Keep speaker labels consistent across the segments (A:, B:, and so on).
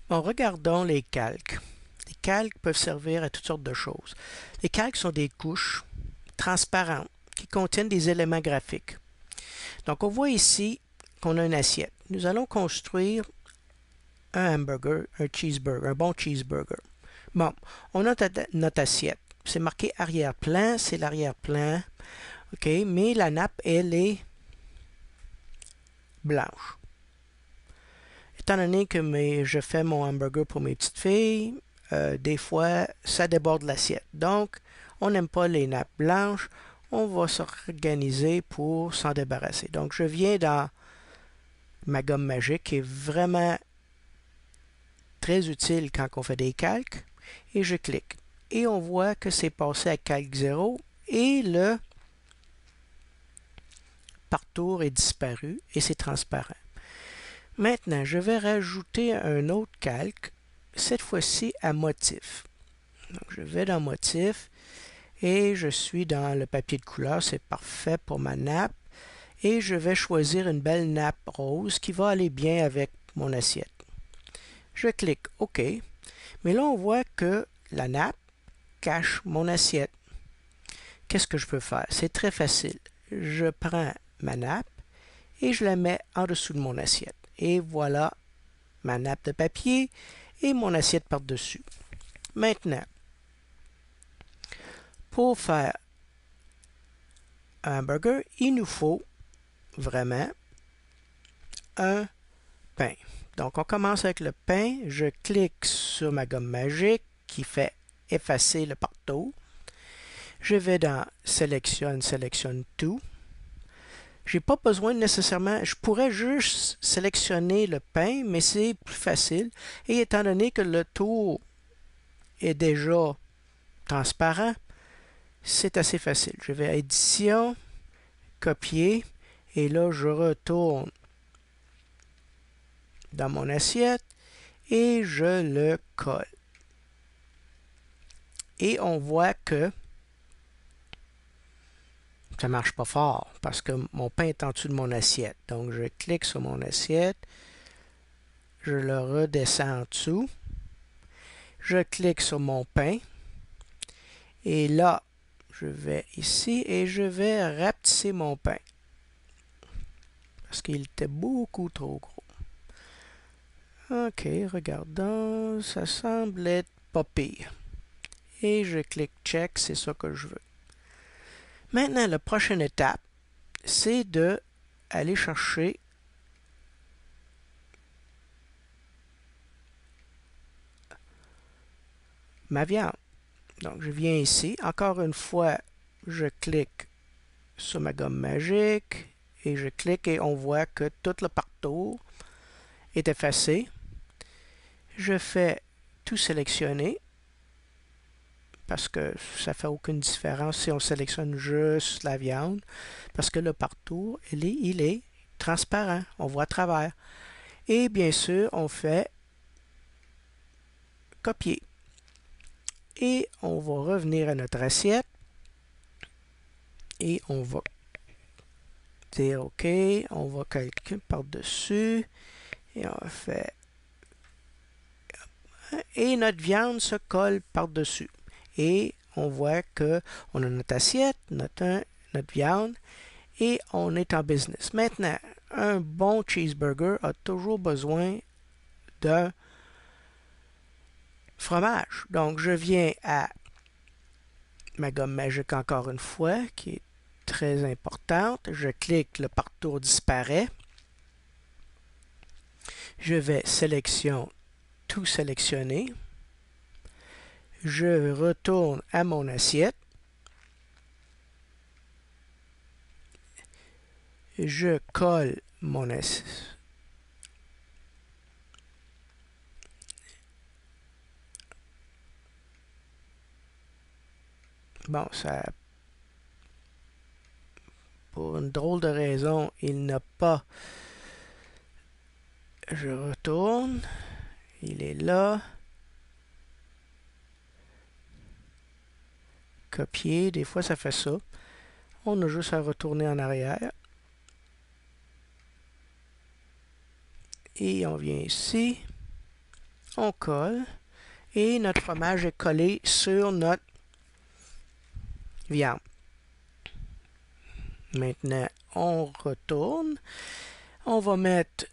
A: Bon, regardons les calques. Les calques peuvent servir à toutes sortes de choses. Les calques sont des couches transparentes qui contiennent des éléments graphiques. Donc, on voit ici qu'on a une assiette. Nous allons construire un hamburger, un cheeseburger, un bon cheeseburger. Bon, on a notre assiette. C'est marqué arrière-plan, c'est l'arrière-plan. OK, mais la nappe, elle est blanche. Étant donné que je fais mon hamburger pour mes petites filles, des fois, ça déborde l'assiette. Donc, on n'aime pas les nappes blanches. On va s'organiser pour s'en débarrasser. Donc, je viens dans ma gomme magique qui est vraiment très utile quand on fait des calques. Et je clique. Et on voit que c'est passé à calque 0 et le parcours est disparu et c'est transparent. Maintenant, je vais rajouter un autre calque, cette fois-ci à motif. Donc, je vais dans motif et je suis dans le papier de couleur, c'est parfait pour ma nappe. Et je vais choisir une belle nappe rose qui va aller bien avec mon assiette. Je clique OK, mais là on voit que la nappe cache mon assiette. Qu'est-ce que je peux faire? C'est très facile. Je prends ma nappe et je la mets en dessous de mon assiette. Et voilà ma nappe de papier et mon assiette par-dessus. Maintenant, pour faire un hamburger, il nous faut vraiment un pain. Donc, on commence avec le pain. Je clique sur ma gomme magique qui fait effacer le partout. Je vais dans sélectionne tout. J'ai pas besoin nécessairement, je pourrais juste sélectionner le pain, mais c'est plus facile. Et étant donné que le tour est déjà transparent, c'est assez facile. Je vais à édition, copier, et là je retourne dans mon assiette et je le colle. Et on voit que ça marche pas fort parce que mon pain est en dessous de mon assiette. Donc je clique sur mon assiette, je le redescends en dessous, je clique sur mon pain et là je vais ici et je vais rapetisser mon pain parce qu'il était beaucoup trop gros. Ok, regardons, ça semble être pas pire. Et je clique check, c'est ça que je veux. Maintenant, la prochaine étape, c'est de aller chercher ma viande. Donc, je viens ici. Encore une fois, je clique sur ma gomme magique et je clique et on voit que tout le parcours est effacé. Je fais tout sélectionner parce que ça ne fait aucune différence si on sélectionne juste la viande parce que le parcours, il est transparent. On voit à travers. Et bien sûr, on fait copier. Et on va revenir à notre assiette et on va dire OK, on va calculer par-dessus et on fait et notre viande se colle par-dessus. Et on voit que on a notre assiette, notre viande et on est en business. Maintenant, un bon cheeseburger a toujours besoin d'un fromage. Donc, je viens à ma gomme magique encore une fois, qui est très importante. Je clique, le parcours disparaît. Je vais sélection, tout sélectionner. Je retourne à mon assiette. Je colle mon assiette. Bon, ça, pour une drôle de raison, il n'a pas. Je retourne. Il est là. Copier, des fois ça fait ça. On a juste à retourner en arrière. Et on vient ici. On colle et notre fromage est collé sur notre viande. Maintenant, on retourne. On va mettre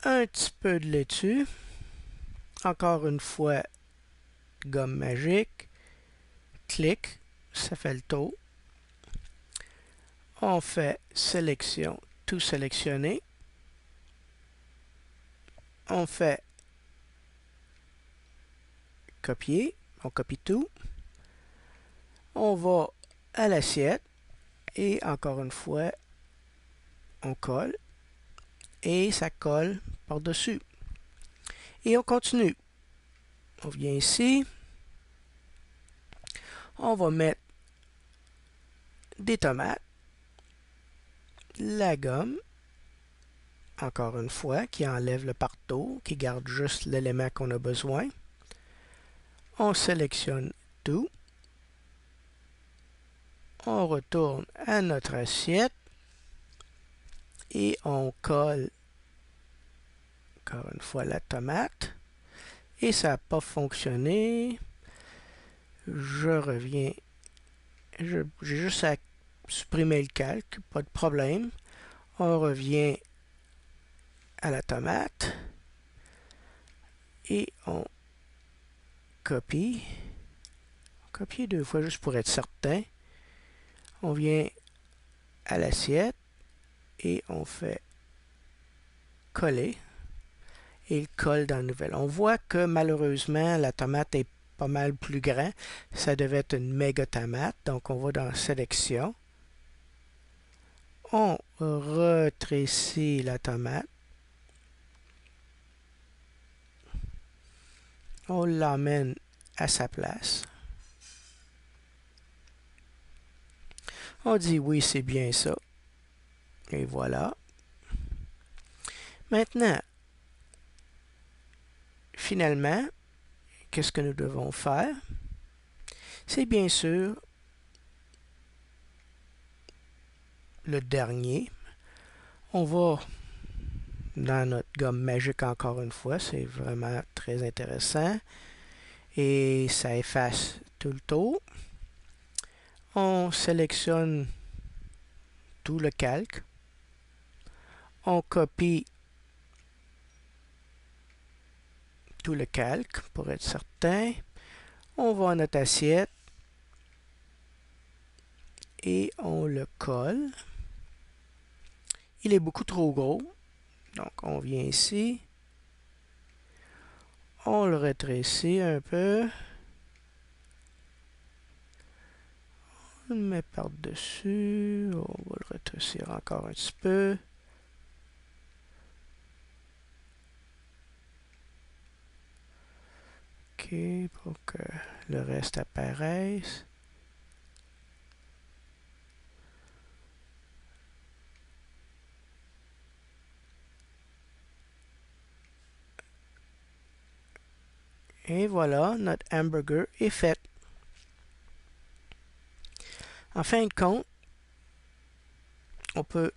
A: un petit peu de laitue. Encore une fois, gomme magique. Clic, ça fait le tour. On fait sélection, tout sélectionner. On fait copier, on copie tout. On va à l'assiette et encore une fois, on colle et ça colle par-dessus. Et on continue. On vient ici. On va mettre des tomates, la gomme, encore une fois, qui enlève le partout, qui garde juste l'élément qu'on a besoin. On sélectionne tout. On retourne à notre assiette et on colle encore une fois la tomate. Et ça n'a pas fonctionné. Je reviens. J'ai juste à supprimer le calque, pas de problème. On revient à la tomate et on copie. Copier deux fois juste pour être certain. On vient à l'assiette et on fait coller et il colle dans la nouvelle. On voit que malheureusement la tomate est pas mal plus grand. Ça devait être une méga tomate. Donc on va dans sélection. On rétrécit la tomate. On l'emmène à sa place. On dit oui, c'est bien ça. Et voilà. Maintenant, finalement, qu'est-ce que nous devons faire? C'est bien sûr le dernier. On va dans notre gomme magique encore une fois. C'est vraiment très intéressant. Et ça efface tout le tour. On sélectionne tout le calque. On copie tout le calque pour être certain. On va à notre assiette et on le colle. Il est beaucoup trop gros. Donc on vient ici. On le rétrécit un peu. On le met par-dessus. On va le rétrécir encore un petit peu. OK, pour que le reste apparaisse. Et voilà, notre hamburger est fait. En fin de compte, on peut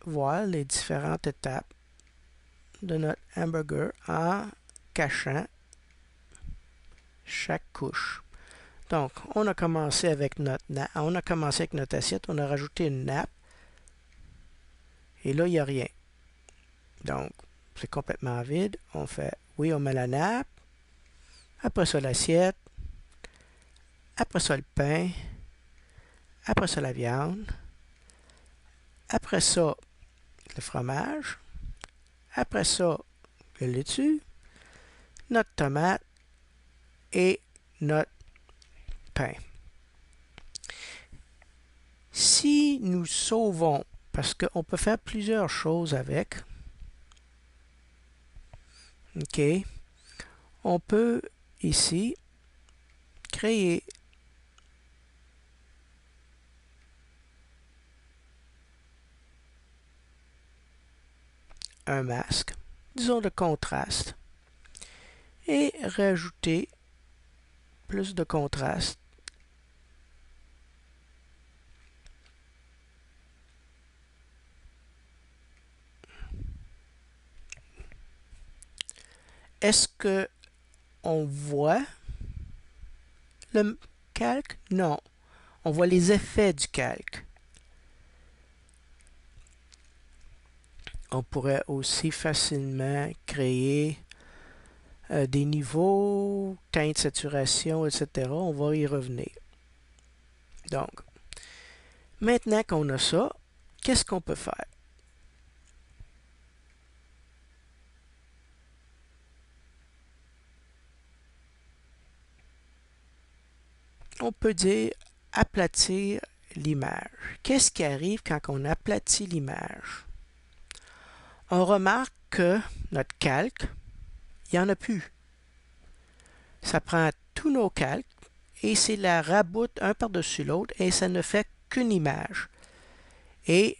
A: voir les différentes étapes de notre hamburger en cachant chaque couche. Donc, on a commencé avec notre assiette, on a rajouté une nappe, et là, il n'y a rien. Donc, c'est complètement vide. On fait, oui, on met la nappe, après ça l'assiette, après ça le pain, après ça la viande, après ça le fromage, après ça le laitue, notre tomate et notre pain. Si nous sauvons, parce qu'on peut faire plusieurs choses avec, OK, on peut ici créer un masque, disons de contraste, et rajouter plus de contraste. Est-ce que on voit le calque? Non. On voit les effets du calque. On pourrait aussi facilement créer des niveaux, teinte, saturation, etc. On va y revenir. Donc, maintenant qu'on a ça, qu'est-ce qu'on peut faire? On peut dire aplatir l'image. Qu'est-ce qui arrive quand on aplatit l'image? On remarque que notre calque, il n'y en a plus. Ça prend tous nos calques et c'est la raboute un par-dessus l'autre et ça ne fait qu'une image. Et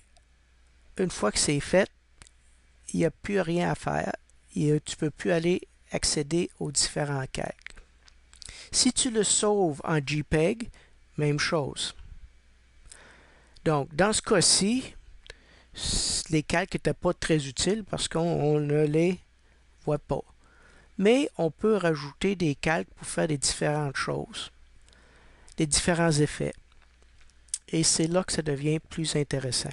A: une fois que c'est fait, il n'y a plus rien à faire. Tu ne peux plus aller accéder aux différents calques. Si tu le sauves en JPEG, même chose. Donc, dans ce cas-ci, les calques n'étaient pas très utiles parce qu'on ne les voit pas. Mais on peut rajouter des calques pour faire des différentes choses, des différents effets. Et c'est là que ça devient plus intéressant.